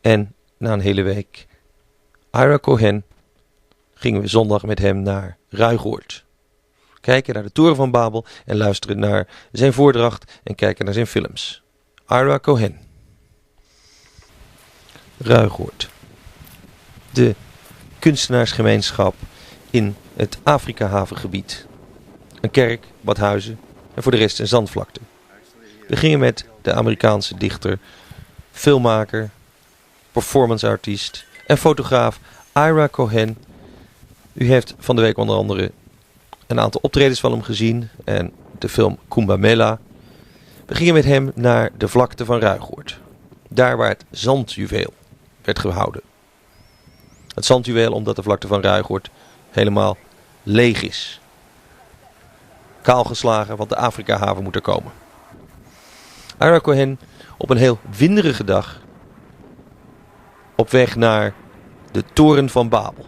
En na een hele week Ira Cohen gingen we zondag met hem naar Ruigoord. Kijken naar de Toren van Babel en luisteren naar zijn voordracht en kijken naar zijn films. Ira Cohen. Ruigoord. De kunstenaarsgemeenschap in het Afrika havengebied. Een kerk, wat huizen en voor de rest een zandvlakte. We gingen met de Amerikaanse dichter, filmmaker, performanceartiest en fotograaf Ira Cohen. U heeft van de week onder andere een aantal optredens van hem gezien en de film Kumbamela. We gingen met hem naar de vlakte van Ruigoord. Daar waar het zandjuweel werd gehouden. Het zandjuweel omdat de vlakte van Ruigoord helemaal leeg is. Kaalgeslagen, want de Afrika-haven moet er komen. Ira Cohen op een heel winderige dag op weg naar de Toren van Babel.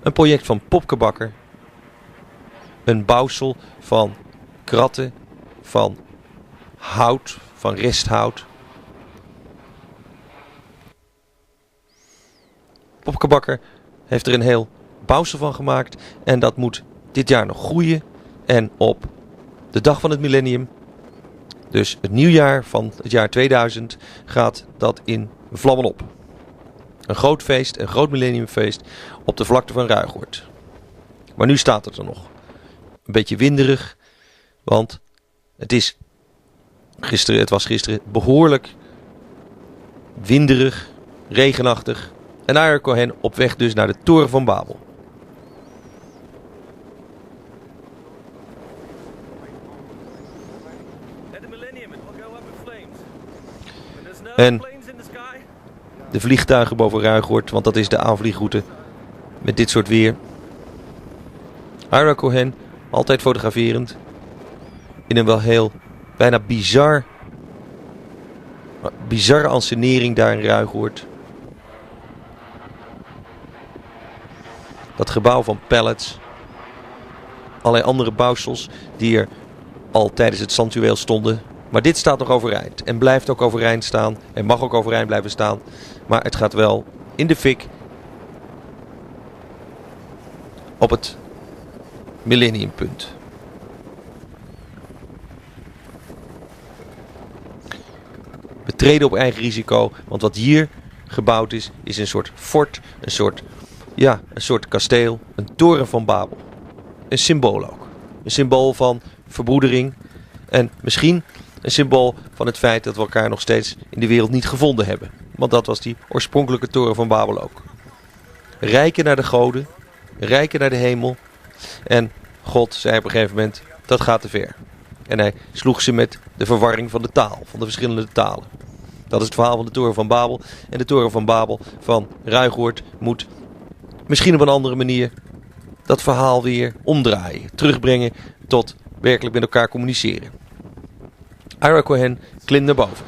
Een project van Popke Bakker. Een bouwsel van kratten, van hout, van resthout. Popke Bakker heeft er een heel bouwsel van gemaakt en dat moet dit jaar nog groeien. En op de dag van het millennium, dus het nieuwjaar van het jaar 2000, gaat dat in vlammen op. Een groot feest, een groot millenniumfeest op de vlakte van Ruigoord. Maar nu staat het er nog. Een beetje winderig, want het was gisteren behoorlijk winderig, regenachtig. En Ira Cohen op weg dus naar de Toren van Babel. En de vliegtuigen boven Ruigoord, want dat is de aanvliegroute met dit soort weer. Ira Cohen, altijd fotograferend, in een wel heel bijna bizarre ansenering daar in Ruigoord. Dat gebouw van pallets, allerlei andere bouwsels die er al tijdens het zandjuweel stonden. Maar dit staat nog overeind en blijft ook overeind staan en mag ook overeind blijven staan. Maar het gaat wel in de fik op het millenniumpunt. We treden op eigen risico, want wat hier gebouwd is een soort fort, een soort kasteel, een toren van Babel. Een symbool ook. Een symbool van verbroedering en misschien een symbool van het feit dat we elkaar nog steeds in de wereld niet gevonden hebben. Want dat was die oorspronkelijke toren van Babel ook. Rijken naar de goden, rijken naar de hemel. En God zei op een gegeven moment, dat gaat te ver. En hij sloeg ze met de verwarring van de taal, van de verschillende talen. Dat is het verhaal van de toren van Babel. En de toren van Babel van Ruigoord moet misschien op een andere manier dat verhaal weer omdraaien. Terugbrengen tot werkelijk met elkaar communiceren. Ira Cohen klimt naar boven.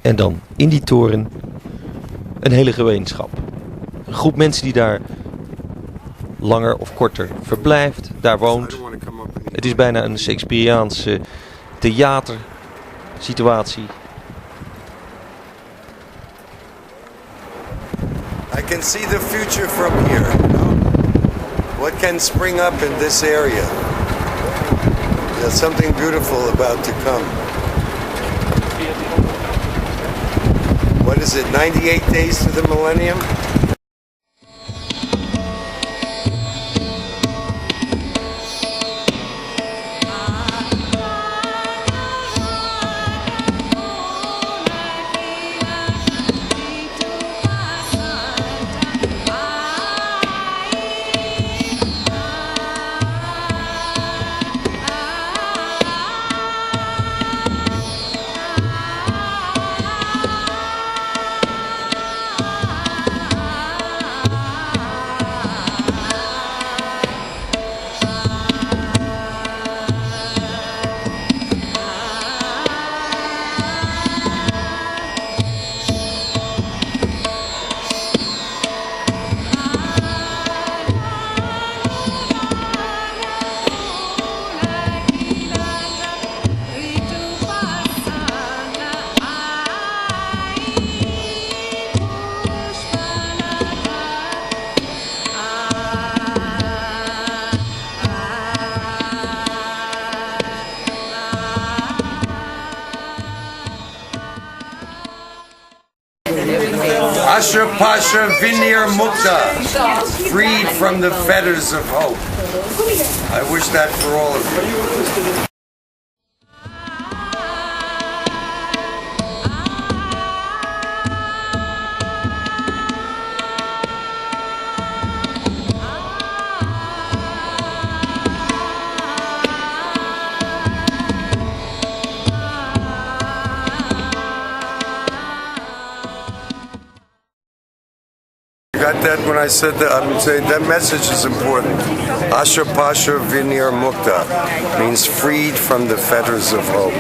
En dan in die toren een hele gemeenschap. Een groep mensen die daar langer of korter verblijft, daar woont. Het is bijna een Shakespeareaanse theatersituatie. I can see the future from here. What can spring up in this area? There's something beautiful about to come. What is it, 98 days to the millennium? Asher Pasha Vinir Mukta, freed from the fetters of hope. I wish that for all of you. Got that when I said that? I'm saying that message is important. Asher Pasha Vinir Mukta means freed from the fetters of hope.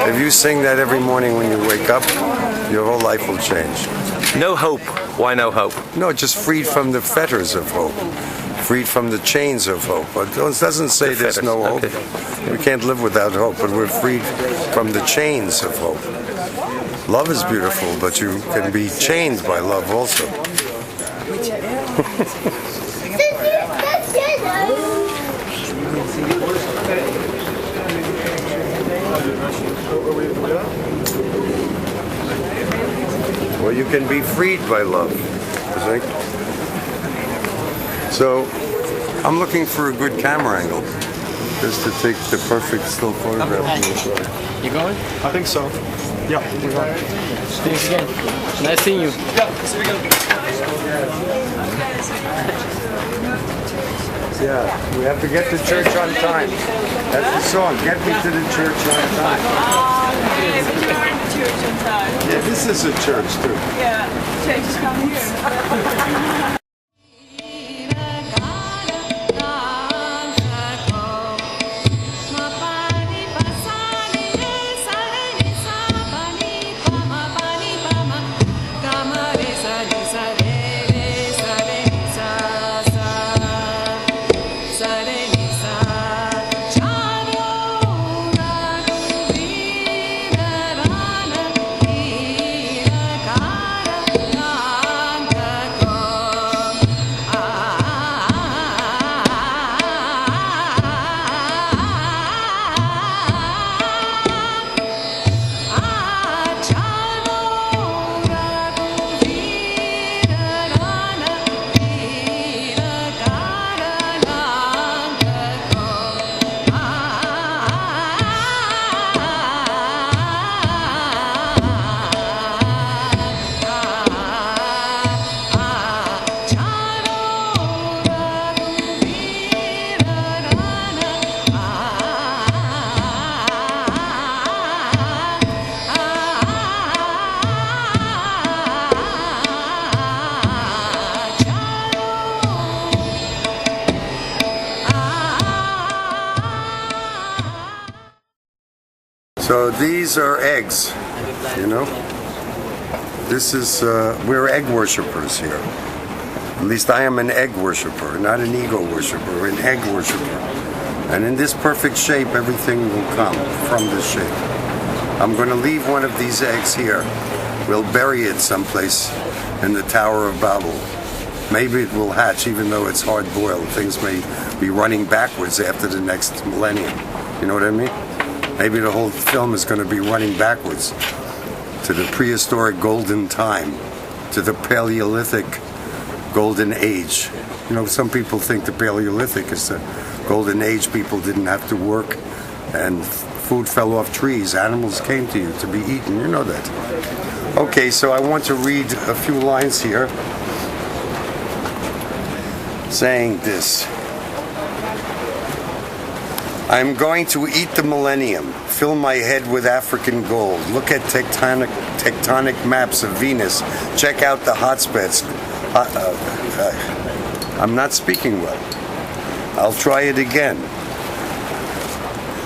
If you sing that every morning when you wake up, your whole life will change. No hope. Why no hope? No, just freed from the fetters of hope. Freed from the chains of hope. It doesn't say there's no hope. Okay. We can't live without hope, but we're freed from the chains of hope. Love is beautiful, but you can be chained by love also. Well, you can be freed by love, you think? So, I'm looking for a good camera angle, just to take the perfect still photograph. You going? I think so. Yeah, we're going. Thanks again. Nice seeing you. Yeah, we have to get to church on time. That's the song, get me to the church on time. Yeah, but you aren't the church on time. Yeah, this is a church too. Yeah, church is coming here. So these are eggs, you know? This is, we're egg worshippers here. At least I am an egg worshiper, not an ego worshiper, an egg worshiper. And in this perfect shape, everything will come from this shape. I'm going to leave one of these eggs here. We'll bury it someplace in the Tower of Babel. Maybe it will hatch, even though it's hard-boiled. Things may be running backwards after the next millennium. You know what I mean? Maybe the whole film is going to be running backwards to the prehistoric golden time, to the Paleolithic golden age. You know, some people think the Paleolithic is the golden age. People didn't have to work and food fell off trees. Animals came to you to be eaten. You know that. Okay, so I want to read a few lines here saying this. I'm going to eat the millennium, fill my head with African gold, look at tectonic maps of Venus, check out the hotspots. I'm not speaking well. I'll try it again.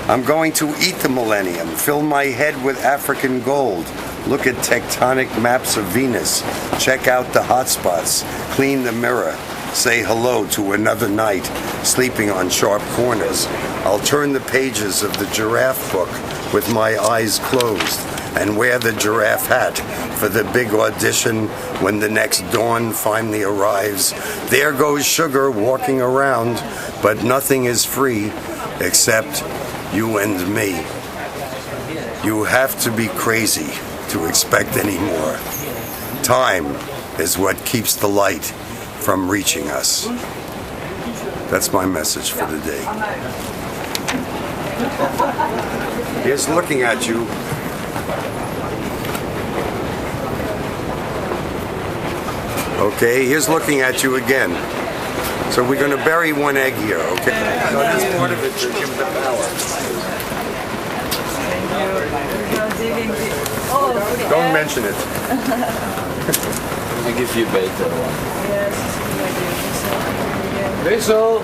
I'm going to eat the millennium, fill my head with African gold, look at tectonic maps of Venus, check out the hotspots, clean the mirror, say hello to another night, sleeping on sharp corners. I'll turn the pages of the giraffe book with my eyes closed and wear the giraffe hat for the big audition when the next dawn finally arrives. There goes sugar walking around, but nothing is free except you and me. You have to be crazy to expect any more. Time, is what keeps the light from reaching us. That's my message for the day. Here's looking at you. Okay, here's looking at you again. So we're going to bury one egg here, okay? So that's part of it to give the power. Don't mention it. I give you beter one. Yes. Wissel!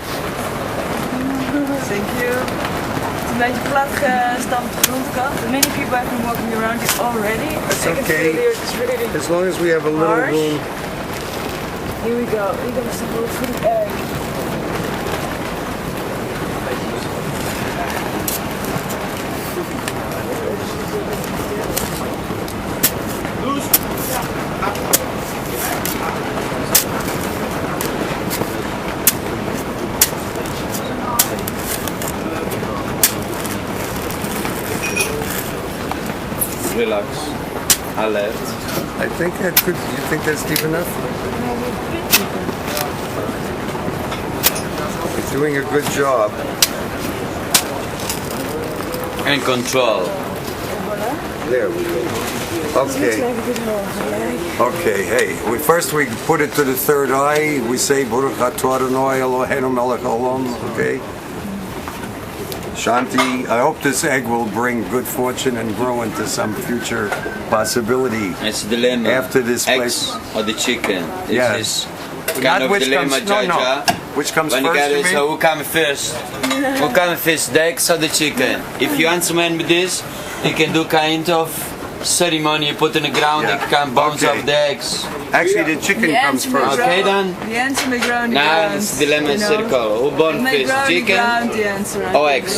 Thank you. Het is een beetje plat gestampt grondkant. Many people have been walking around it already. It's okay. It's really As long as we have a little harsh. room. Here we go. We're going to support for the egg. Relax. Alert. I think that could. You think that's deep enough? He's doing a good job. And control. There we go. Okay. Okay. Hey, first we put it to the third eye. We say Baruch atah Adonai Eloheinu melech haolam. Okay. Shanti, I hope this egg will bring good fortune and grow into some future possibility. It's a dilemma. After this Eggs place. or the chicken. This Yes. is Not kind of which dilemma, comes, no, Jaja. Which comes When you first, get you it, mean? so who comes first? Who comes first, the eggs or the chicken? If you answer me with this, you can do kind of ceremony. You put in the ground, Yeah. you can bounce Okay. off the eggs. Actually, the chicken comes first. Okay then. The answer may grow in the Now ground. it's dilemma you know. circle. Who born It may first, grow in the chicken ground, the answer. I or think. eggs?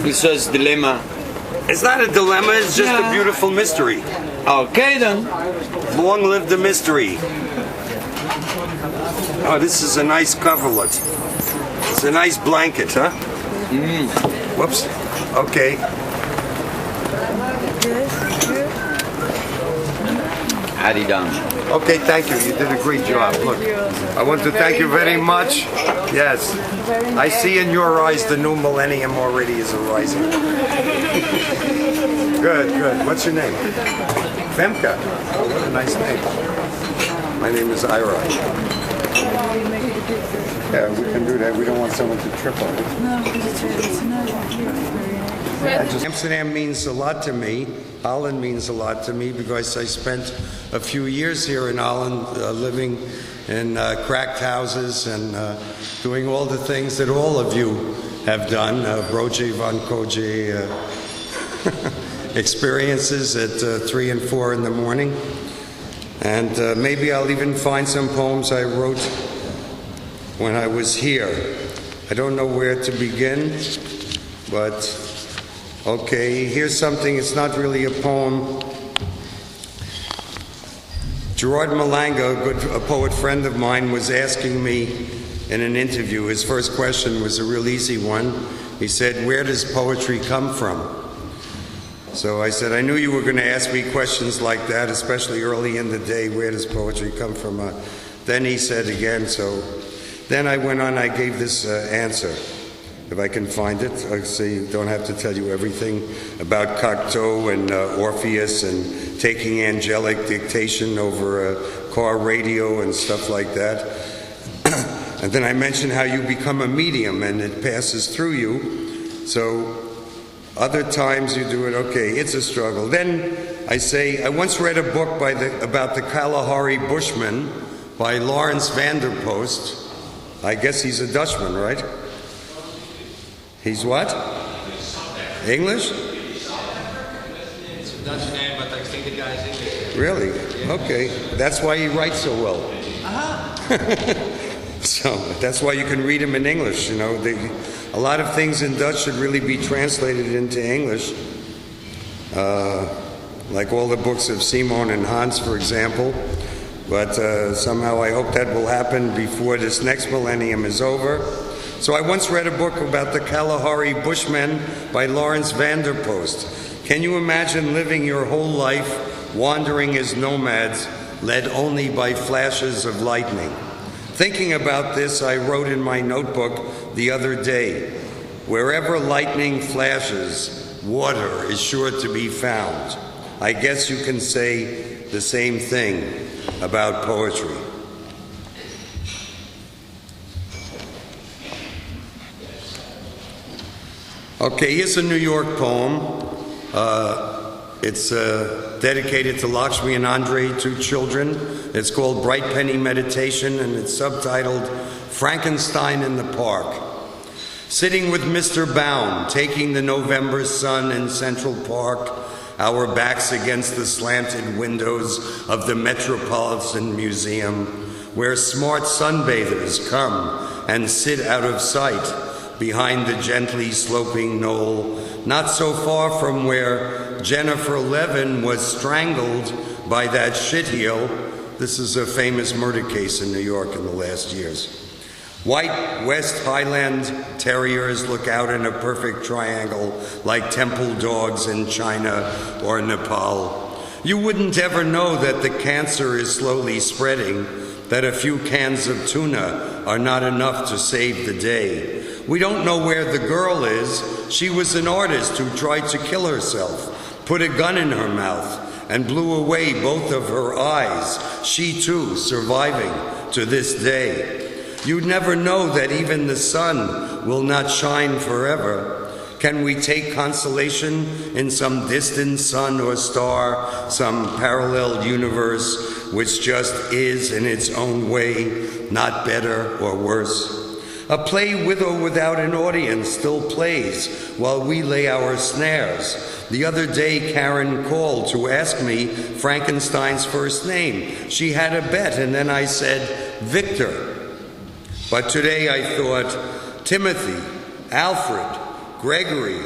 This was dilemma. It's not a dilemma, it's just a Yeah. beautiful mystery. Okay then. Long live the mystery. Oh, this is a nice coverlet. It's a nice blanket, huh? Whoops. Okay. Adi done. Okay, thank you. You did a great job. Look, I want to thank you very much. Yes. I see in your eyes the new millennium already is arising. Good, good. What's your name? Femke. Oh, what a nice name. My name is Ira. Yeah, we can do that. We don't want someone to trip on it. No, because it's nice. Amsterdam means a lot to me. Holland means a lot to me because I spent a few years here in Holland living in cracked houses and doing all the things that all of you have done. Broje van Koje experiences at 3 and 4 in the morning. And maybe I'll even find some poems I wrote when I was here. I don't know where to begin, but okay, here's something, it's not really a poem. Gerard Malanga, a poet friend of mine, was asking me in an interview, his first question was a real easy one. He said, where does poetry come from? So I said, I knew you were going to ask me questions like that, especially early in the day, where does poetry come from? Then he said again, so then I went on, I gave this answer. If I can find it, so you don't have to tell you everything about Cocteau and Orpheus and taking angelic dictation over a car radio and stuff like that. And then I mentioned how you become a medium and it passes through you. So other times you do it, okay, it's a struggle. Then I say, I once read a book about the Kalahari Bushman by Lawrence van der Post. I guess he's a Dutchman, right? He's what? English? It's a Dutch name, but I think the guy is English. Really? Okay. That's why he writes so well. So that's why you can read him in English. You know, a lot of things in Dutch should really be translated into English. Like all the books of Simon and Hans, for example. But somehow I hope that will happen before this next millennium is over. So I once read a book about the Kalahari Bushmen by Lawrence van der Post. Can you imagine living your whole life wandering as nomads led only by flashes of lightning. Thinking about this, I wrote in my notebook the other day, wherever lightning flashes, water is sure to be found. I guess you can say the same thing about poetry. Okay, here's a New York poem. It's dedicated to Lakshmi and Andre, two children. It's called Bright Penny Meditation, and it's subtitled Frankenstein in the Park. Sitting with Mr. Baum, taking the November sun in Central Park, our backs against the slanted windows of the Metropolitan Museum, where smart sunbathers come and sit out of sight behind the gently sloping knoll, not so far from where Jennifer Levin was strangled by that shitheel. This is a famous murder case in New York in the last years. White West Highland Terriers look out in a perfect triangle like temple dogs in China or Nepal. You wouldn't ever know that the cancer is slowly spreading, that a few cans of tuna are not enough to save the day. We don't know where the girl is. She was an artist who tried to kill herself, put a gun in her mouth, and blew away both of her eyes, she too surviving to this day. You'd never know that even the sun will not shine forever. Can we take consolation in some distant sun or star, some parallel universe which just is in its own way, not better or worse? A play with or without an audience still plays while we lay our snares. The other day, Karen called to ask me Frankenstein's first name. She had a bet, and then I said, Victor. But today I thought, Timothy, Alfred, Gregory,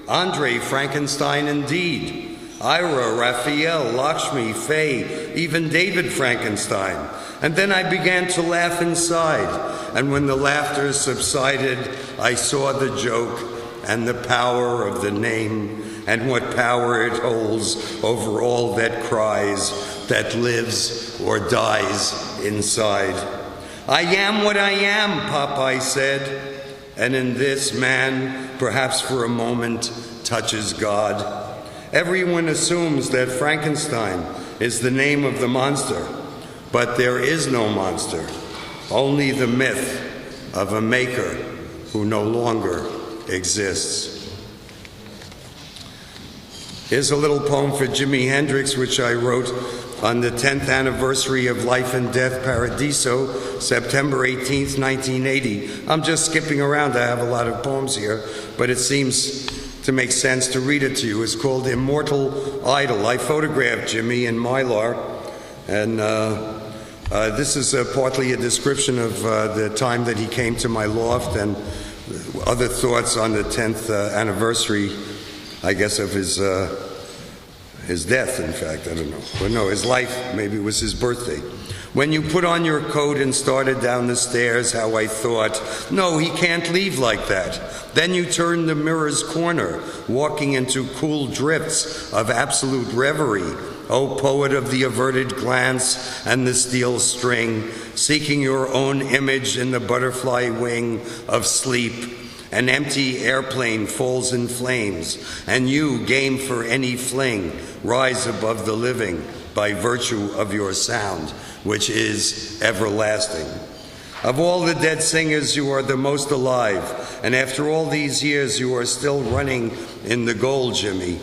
Andre Frankenstein indeed, Ira, Raphael, Lakshmi, Faye, even David Frankenstein. And then I began to laugh inside, and when the laughter subsided, I saw the joke and the power of the name and what power it holds over all that cries, that lives or dies inside. I am what I am, Popeye said, and in this man, perhaps for a moment, touches God. Everyone assumes that Frankenstein is the name of the monster, but there is no monster, only the myth of a maker who no longer exists. Here's a little poem for Jimi Hendrix, which I wrote on the 10th anniversary of Life and Death Paradiso, September 18th, 1980. I'm just skipping around. I have a lot of poems here, but it seems to make sense to read it to you. It's called Immortal Idol. I photographed Jimmy in Mylar, and this is partly a description of the time that he came to my loft and other thoughts on the 10th anniversary, I guess, of his death, in fact, I don't know. But no, his life, maybe it was his birthday. When you put on your coat and started down the stairs, how I thought, no, he can't leave like that. Then you turned the mirror's corner, walking into cool drifts of absolute reverie. O poet of the averted glance and the steel string, seeking your own image in the butterfly wing of sleep. An empty airplane falls in flames, and you, game for any fling, rise above the living by virtue of your sound, which is everlasting. Of all the dead singers, you are the most alive, and after all these years, you are still running in the gold, Jimmy.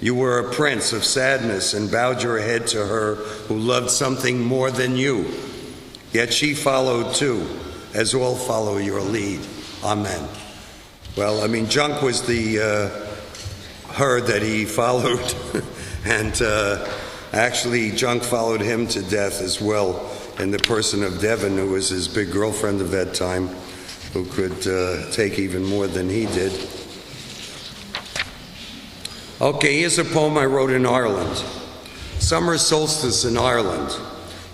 You were a prince of sadness and bowed your head to her who loved something more than you. Yet she followed too, as all follow your lead. Amen. Well, I mean, Junk was the her that he followed, and actually Junk followed him to death as well, in the person of Devon, who was his big girlfriend of that time, who could take even more than he did. Okay, here's a poem I wrote in Ireland. Summer solstice in Ireland.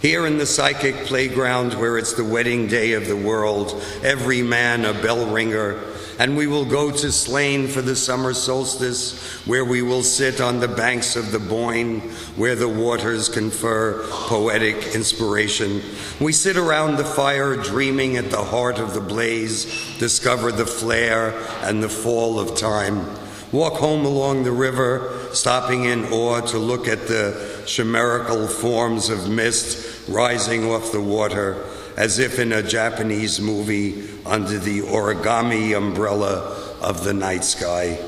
Here in the psychic playground where it's the wedding day of the world, every man a bell ringer, and we will go to Slane for the summer solstice, where we will sit on the banks of the Boyne, where the waters confer poetic inspiration. We sit around the fire, dreaming at the heart of the blaze, discover the flare and the fall of time. Walk home along the river, stopping in awe to look at the chimerical forms of mist rising off the water, as if in a Japanese movie under the origami umbrella of the night sky.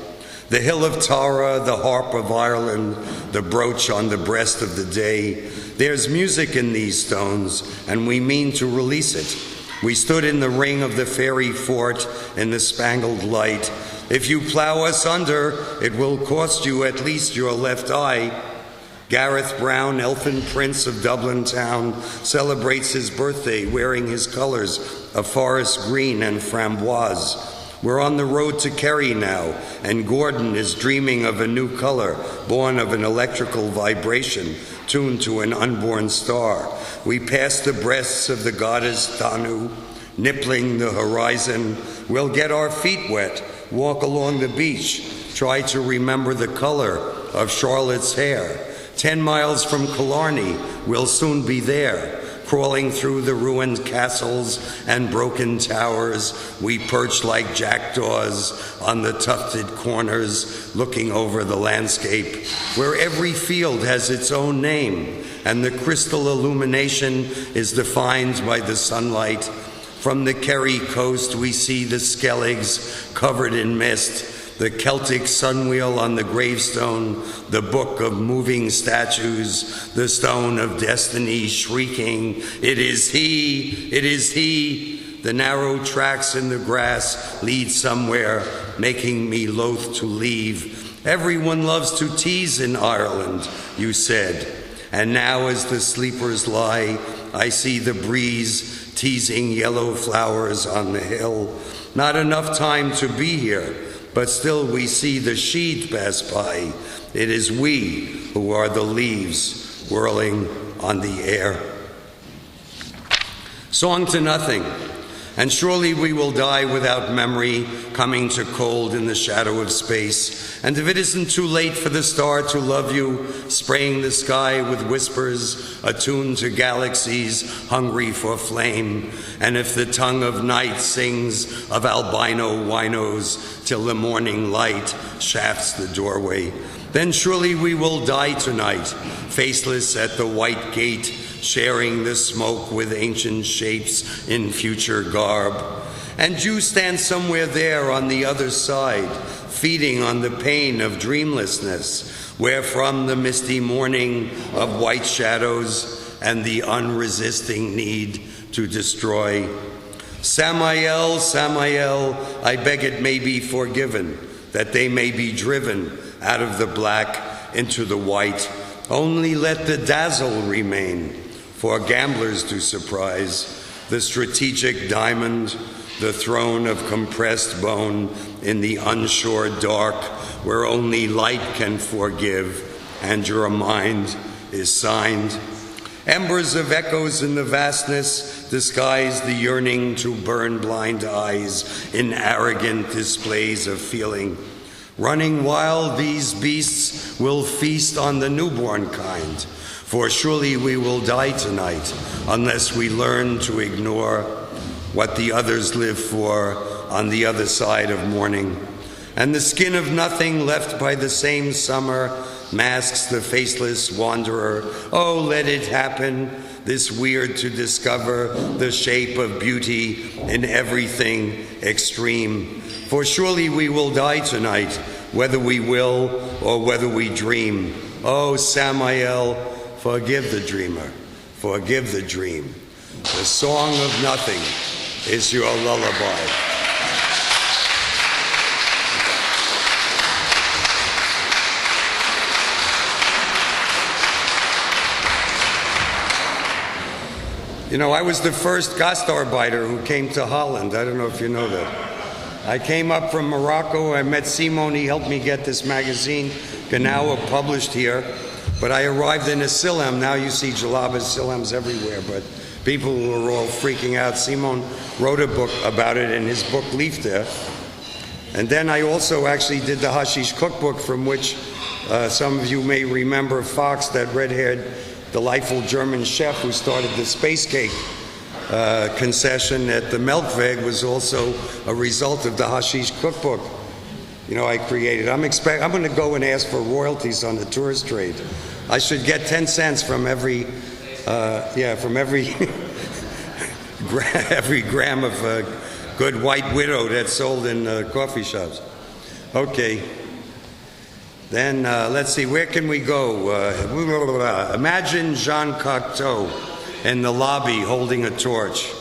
The hill of Tara, the harp of Ireland, the brooch on the breast of the day. There's music in these stones, and we mean to release it. We stood in the ring of the fairy fort in the spangled light. If you plow us under, it will cost you at least your left eye. Gareth Brown, elfin prince of Dublin town, celebrates his birthday wearing his colors of forest green and framboise. We're on the road to Kerry now, and Gordon is dreaming of a new color, born of an electrical vibration, tuned to an unborn star. We pass the breasts of the goddess Danu, nippling the horizon. We'll get our feet wet, walk along the beach, try to remember the color of Charlotte's hair. 10 miles from Killarney, we'll soon be there. Crawling through the ruined castles and broken towers, we perch like jackdaws on the tufted corners, looking over the landscape, where every field has its own name, and the crystal illumination is defined by the sunlight. From the Kerry coast, we see the Skelligs covered in mist, the Celtic sunwheel on the gravestone, the book of moving statues, the stone of destiny shrieking, "It is he, it is he." The narrow tracks in the grass lead somewhere, making me loath to leave. Everyone loves to tease in Ireland, you said. And now as the sleepers lie, I see the breeze teasing yellow flowers on the hill. Not enough time to be here, but still we see the sheet pass by. It is we who are the leaves whirling on the air. Song to nothing. And surely we will die without memory, coming to cold in the shadow of space. And if it isn't too late for the star to love you, spraying the sky with whispers, attuned to galaxies hungry for flame, and if the tongue of night sings of albino winos till the morning light shafts the doorway, then surely we will die tonight, faceless at the white gate, sharing the smoke with ancient shapes in future garb. And you stand somewhere there on the other side, feeding on the pain of dreamlessness, where from the misty morning of white shadows and the unresisting need to destroy. Samael, Samael, I beg it may be forgiven, that they may be driven out of the black into the white. Only let the dazzle remain, for gamblers to surprise, the strategic diamond, the throne of compressed bone in the unsure dark, where only light can forgive, and your mind is signed. Embers of echoes in the vastness disguise the yearning to burn blind eyes in arrogant displays of feeling. Running wild, these beasts will feast on the newborn kind, for surely we will die tonight unless we learn to ignore what the others live for on the other side of morning. And the skin of nothing left by the same summer masks the faceless wanderer. Oh, let it happen, this weird to discover the shape of beauty in everything extreme. For surely we will die tonight, whether we will or whether we dream. Oh, Samael, forgive the dreamer, forgive the dream. The song of nothing is your lullaby. You know, I was the first gastarbeiter who came to Holland. I don't know if you know that. I came up from Morocco. I met Simon. He helped me get this magazine, Gnawa, published here. But I arrived in a Silham. Now you see jalabas, Silhams everywhere. But people were all freaking out. Simon wrote a book about it in his book Liefde. And then I also actually did the hashish cookbook, from which some of you may remember Fox, that red-haired, delightful German chef who started the space cake concession at the Melkweg, was also a result of the hashish cookbook. You know, I created. I'm going to go and ask for royalties on the tourist trade. I should get 10 cents from every, from every every gram of good white widow that's sold in coffee shops. Okay. Then let's see, where can we go? Imagine Jean Cocteau in the lobby holding a torch.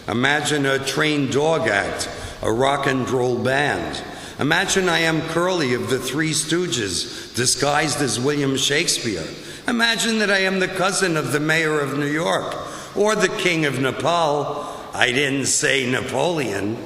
Imagine a trained dog act, a rock and roll band. Imagine I am Curly of the Three Stooges, disguised as William Shakespeare. Imagine that I am the cousin of the mayor of New York, or the king of Nepal. I didn't say Napoleon.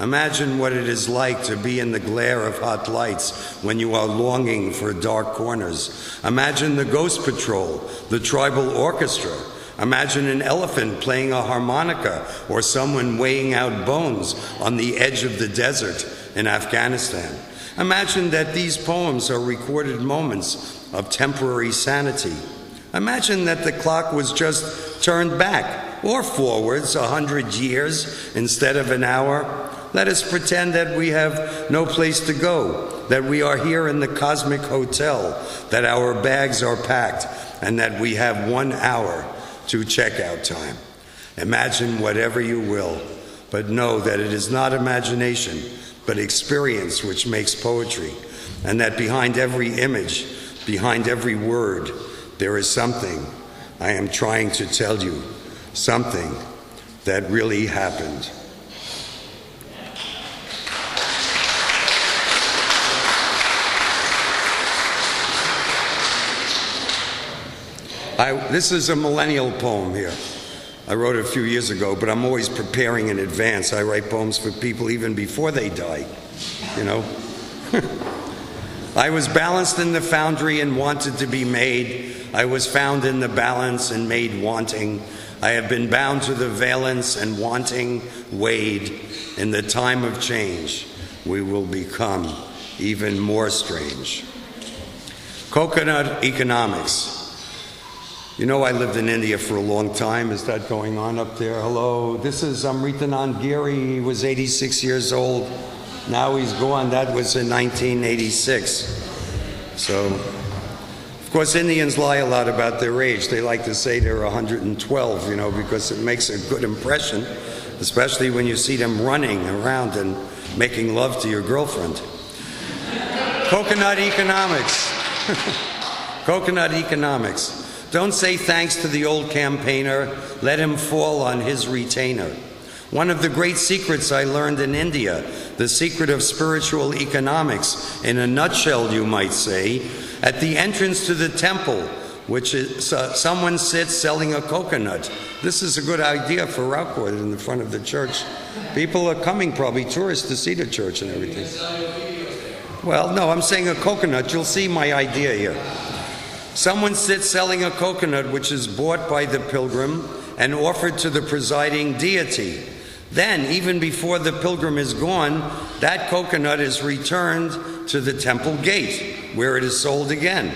Imagine what it is like to be in the glare of hot lights when you are longing for dark corners. Imagine the Ghost Patrol, the tribal orchestra. Imagine an elephant playing a harmonica, or someone weighing out bones on the edge of the desert in Afghanistan. Imagine that these poems are recorded moments of temporary sanity. Imagine that the clock was just turned back or forwards 100 years instead of an hour. Let us pretend that we have no place to go, that we are here in the cosmic hotel, that our bags are packed, and that we have 1 hour to checkout time. Imagine whatever you will, but know that it is not imagination, but experience which makes poetry, and that behind every image, behind every word, there is something I am trying to tell you, something that really happened. This is a millennial poem here. I wrote it a few years ago, but I'm always preparing in advance. I write poems for people even before they die, you know. I was balanced in the foundry and wanted to be made. I was found in the balance and made wanting. I have been bound to the valence and wanting weighed. In the time of change, we will become even more strange. Coconut economics. You know, I lived in India for a long time. Is that going on up there? Hello. This is Amritanand Giri. He was 86 years old. Now he's gone. That was in 1986. So, of course, Indians lie a lot about their age. They like to say they're 112, you know, because it makes a good impression, especially when you see them running around and making love to your girlfriend. Coconut economics. Coconut economics. Don't say thanks to the old campaigner. Let him fall on his retainer. One of the great secrets I learned in India, the secret of spiritual economics, in a nutshell, you might say, at the entrance to the temple, which is, someone sits selling a coconut. This is a good idea for Ruigoord in the front of the church. People are coming, probably tourists, to see the church and everything. Well, no, I'm saying a coconut. You'll see my idea here. Someone sits selling a coconut which is bought by the pilgrim and offered to the presiding deity. Then, even before the pilgrim is gone, that coconut is returned to the temple gate, where it is sold again.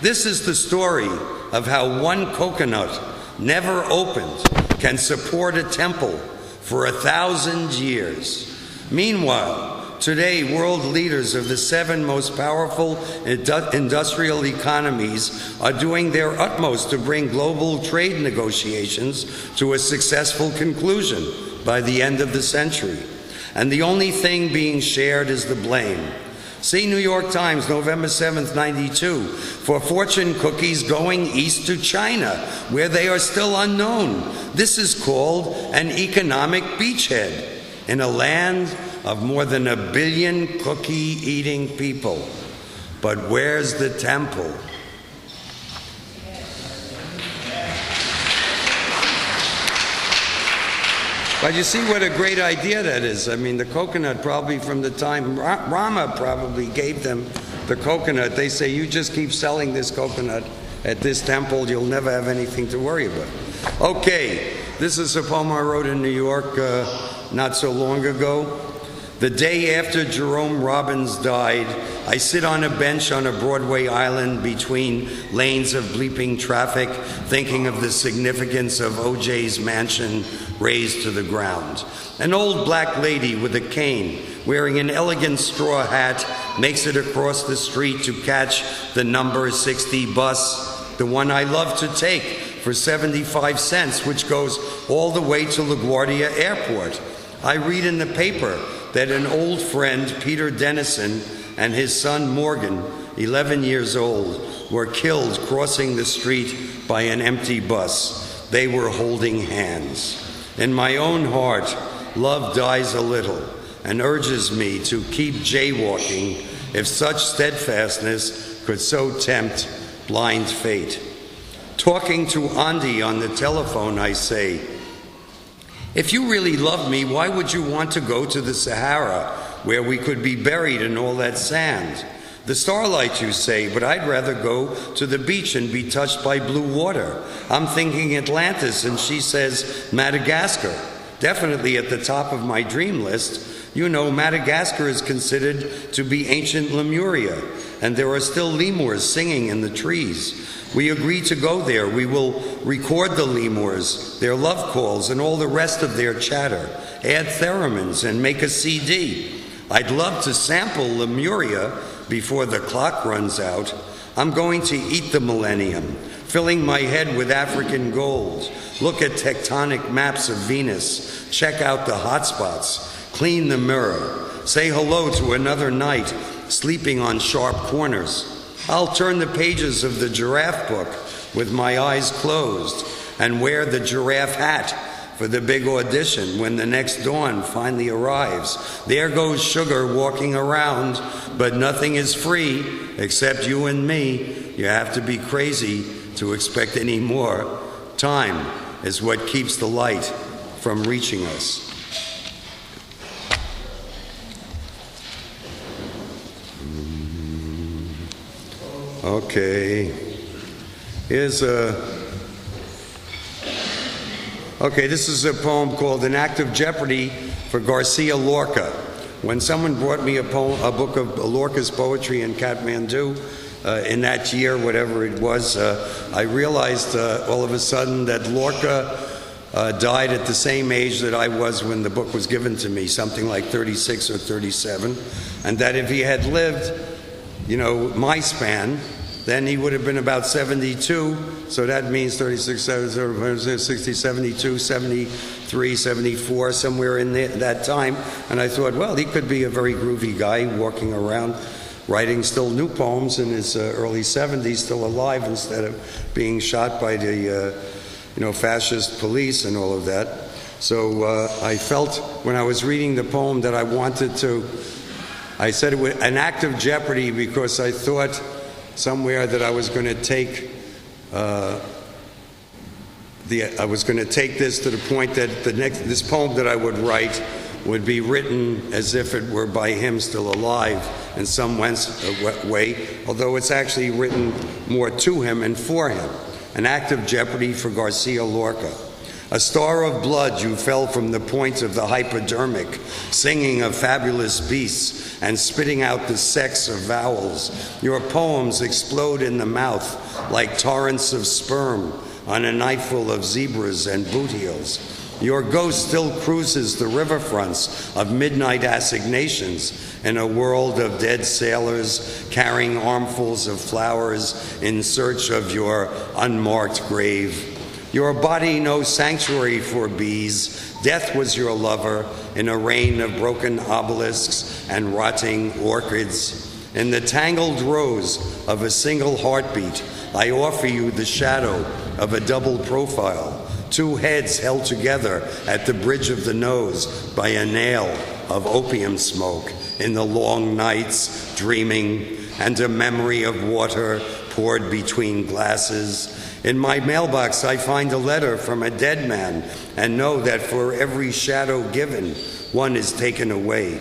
This is the story of how one coconut, never opened, can support a temple for 1,000 years. Meanwhile, today, world leaders of the 7 most powerful industrial economies are doing their utmost to bring global trade negotiations to a successful conclusion by the end of the century. And the only thing being shared is the blame. See New York Times, November 7th, 92, for fortune cookies going east to China, where they are still unknown. This is called an economic beachhead in a land of more than 1 billion cookie-eating people. But where's the temple? But you see what a great idea that is. I mean, the coconut, probably from the time Rama probably gave them the coconut. They say, you just keep selling this coconut at this temple, you'll never have anything to worry about. Okay, this is a poem I wrote in New York not so long ago. The day after Jerome Robbins died, I sit on a bench on a Broadway island between lanes of bleeping traffic, thinking of the significance of O.J.'s mansion razed to the ground. An old black lady with a cane, wearing an elegant straw hat, makes it across the street to catch the number 60 bus, the one I love to take for 75 cents, which goes all the way to LaGuardia Airport. I read in the paper that an old friend, Peter Dennison, and his son Morgan, 11 years old, were killed crossing the street by an empty bus. They were holding hands. In my own heart, love dies a little and urges me to keep jaywalking if such steadfastness could so tempt blind fate. Talking to Andy on the telephone, I say, if you really love me, why would you want to go to the Sahara, where we could be buried in all that sand? The starlight, you say, but I'd rather go to the beach and be touched by blue water. I'm thinking Atlantis, and she says Madagascar. Definitely at the top of my dream list. You know, Madagascar is considered to be ancient Lemuria, and there are still lemurs singing in the trees. We agree to go there. We will record the lemurs, their love calls, and all the rest of their chatter, add theremins, and make a CD. I'd love to sample Lemuria before the clock runs out. I'm going to eat the millennium, filling my head with African gold, look at tectonic maps of Venus, check out the hotspots, clean the mirror, say hello to another night sleeping on sharp corners. I'll turn the pages of the giraffe book with my eyes closed and wear the giraffe hat for the big audition when the next dawn finally arrives. There goes sugar walking around, but nothing is free except you and me. You have to be crazy to expect any more. Time is what keeps the light from reaching us. Okay, this is a poem called An Act of Jeopardy for Garcia Lorca. When someone brought me a book of Lorca's poetry in Kathmandu in that year, whatever it was, I realized all of a sudden that Lorca died at the same age that I was when the book was given to me, something like 36 or 37, and that if he had lived, you know, my span, then he would have been about 72, so that means 36, 60, 72, 73, 74, somewhere in that time. And I thought, well, he could be a very groovy guy walking around writing still new poems in his early 70s, still alive, instead of being shot by the fascist police and all of that. So I felt when I was reading the poem that I wanted to, I said it was an act of jeopardy because I thought somewhere that I was going to take this to the point that this poem that I would write would be written as if it were by him still alive in some way, although it's actually written more to him and for him. An act of jeopardy for Garcia Lorca. A star of blood, you fell from the point of the hypodermic, singing of fabulous beasts and spitting out the sex of vowels. Your poems explode in the mouth like torrents of sperm on a nightful of zebras and boot heels. Your ghost still cruises the riverfronts of midnight assignations in a world of dead sailors carrying armfuls of flowers in search of your unmarked grave. Your body no sanctuary for bees. Death was your lover in a rain of broken obelisks and rotting orchids. In the tangled rose of a single heartbeat, I offer you the shadow of a double profile, two heads held together at the bridge of the nose by a nail of opium smoke in the long nights, dreaming, and a memory of water poured between glasses. In my mailbox, I find a letter from a dead man and know that for every shadow given, one is taken away.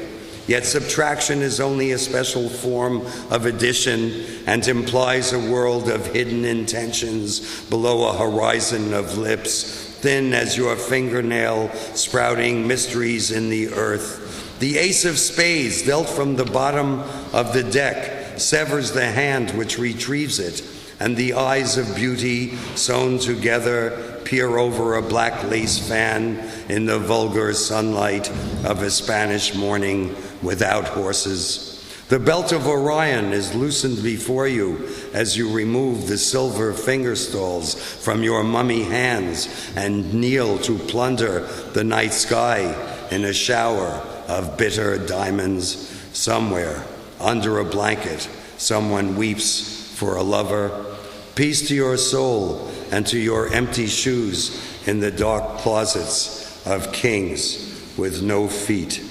Yet subtraction is only a special form of addition and implies a world of hidden intentions below a horizon of lips, thin as your fingernail, sprouting mysteries in the earth. The ace of spades dealt from the bottom of the deck severs the hand which retrieves it, and the eyes of beauty, sewn together, peer over a black lace fan in the vulgar sunlight of a Spanish morning without horses. The belt of Orion is loosened before you as you remove the silver finger stalls from your mummy hands and kneel to plunder the night sky in a shower of bitter diamonds. Somewhere, under a blanket, someone weeps for a lover. Peace to your soul and to your empty shoes in the dark closets of kings with no feet.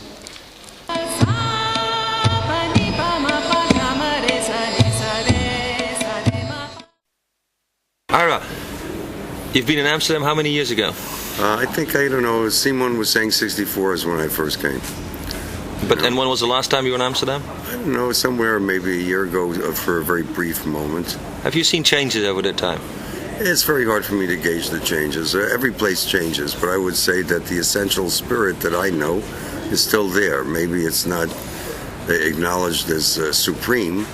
Ira, you've been in Amsterdam how many years ago? I don't know, Simon was saying 64 is when I first came. And when was the last time you were in Amsterdam? I don't know, somewhere maybe a year ago for a very brief moment. Have you seen changes over that time? It's very hard for me to gauge the changes. Every place changes, but I would say that the essential spirit that I know is still there. Maybe it's not acknowledged as supreme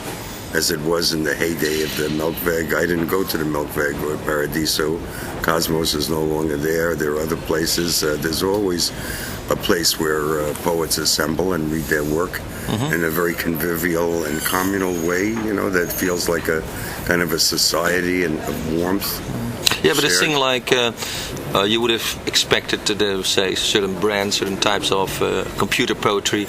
as it was in the heyday of the Melkweg. I didn't go to the Melkweg or Paradiso. Cosmos is no longer there. There are other places. There's always a place where poets assemble and read their work in a very convivial and communal way, that feels like a kind of a society and of warmth. Yeah, but a thing like you would have expected to say certain brands, certain types of computer poetry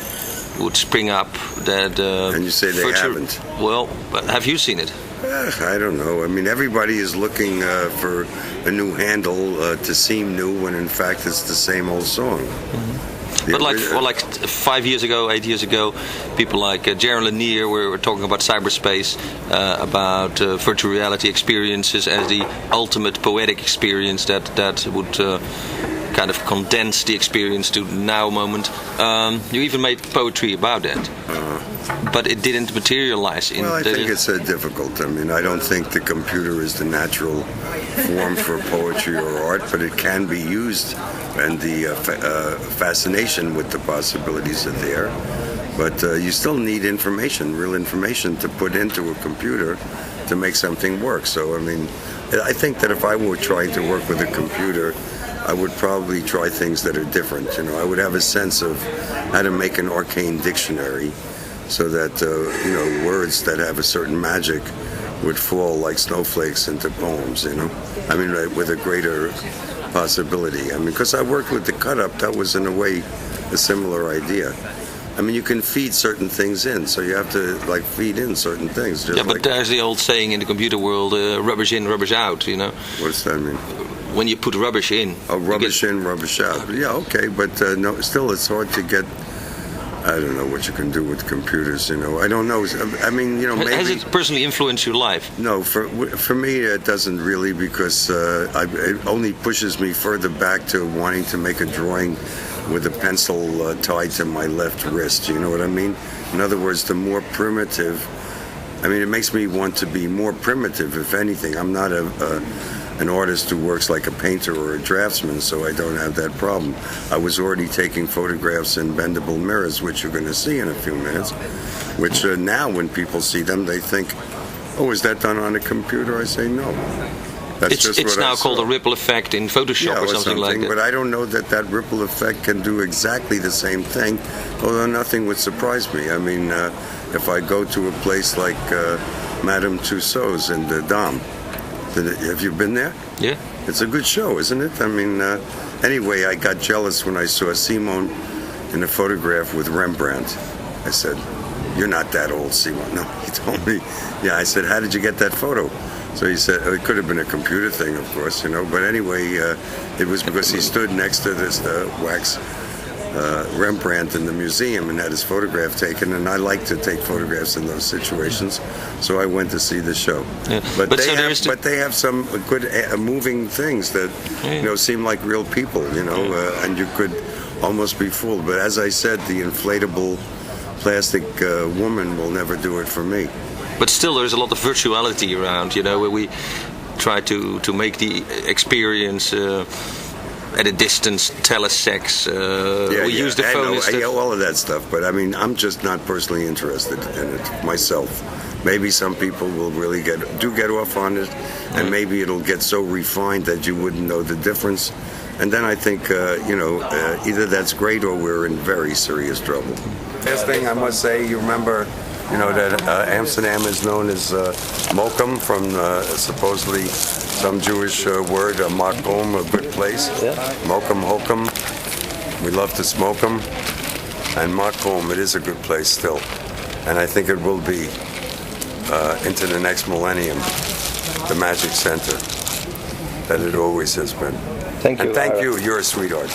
would spring up that and you say they haven't. Well, have you seen it? I don't know. I mean, everybody is looking for a new handle to seem new when in fact it's the same old song. But like 5 years ago, 8 years ago, people like Jaron Lanier were talking about cyberspace, about virtual reality experiences as the ultimate poetic experience that would kind of condense the experience to the now moment. You even made poetry about that. But it didn't materialize. Well, I think it's difficult. I mean, I don't think the computer is the natural form for poetry or art, but it can be used, and the fascination with the possibilities are there. But you still need information, real information, to put into a computer to make something work. So, I mean, I think that if I were trying to work with a computer, I would probably try things that are different. I would have a sense of how to make an arcane dictionary so that, words that have a certain magic would fall like snowflakes into poems, I mean, with a greater possibility. I mean, because I worked with the cut-up, that was in a way a similar idea. I mean, you can feed certain things in, so you have to, feed in certain things. Just but there's the old saying in the computer world, rubbish in, rubbish out, What does that mean? When you put rubbish in. Oh, rubbish in, rubbish out. Yeah, okay, but no, still it's hard to get. I don't know what you can do with computers, I don't know. I mean, maybe. Has it personally influenced your life? No, for me it doesn't really, because it only pushes me further back to wanting to make a drawing with a pencil tied to my left wrist. You know what I mean? In other words, the more primitive. I mean, it makes me want to be more primitive, if anything. I'm not an artist who works like a painter or a draftsman, so I don't have that problem. I was already taking photographs in bendable mirrors, which you're going to see in a few minutes, which now when people see them, they think, oh, is that done on a computer? I say no. It's now called a ripple effect in Photoshop or something like that. But I don't know that ripple effect can do exactly the same thing, although nothing would surprise me. I mean, if I go to a place like Madame Tussauds in the Dam, have you been there? Yeah. It's a good show, isn't it? I mean, anyway, I got jealous when I saw Simon in a photograph with Rembrandt. I said, you're not that old, Simon. No, he told me. Yeah, I said, how did you get that photo? So he said, it could have been a computer thing, of course, But anyway, it was because he stood next to this wax Rembrandt in the museum and had his photograph taken, and I like to take photographs in those situations, so I went to see the show. Yeah. But they have some good moving things that seem like real people, and you could almost be fooled. But as I said, the inflatable plastic woman will never do it for me. But still, there's a lot of virtuality around, where we try to make the experience at a distance, telesex. We use the I phone know, instead. all of that stuff. But I mean, I'm just not personally interested in it myself. Maybe some people will really get off on it, and maybe it'll get so refined that you wouldn't know the difference. And then I think, either that's great or we're in very serious trouble. Last thing I must say, you remember, that Amsterdam is known as Mokum from supposedly some Jewish word, makom, a good place. Yeah. Mokum, hokum. We love to smoke them. And makom, it is a good place still. And I think it will be into the next millennium, the magic center that it always has been. Thank you. And thank you. You're a sweetheart.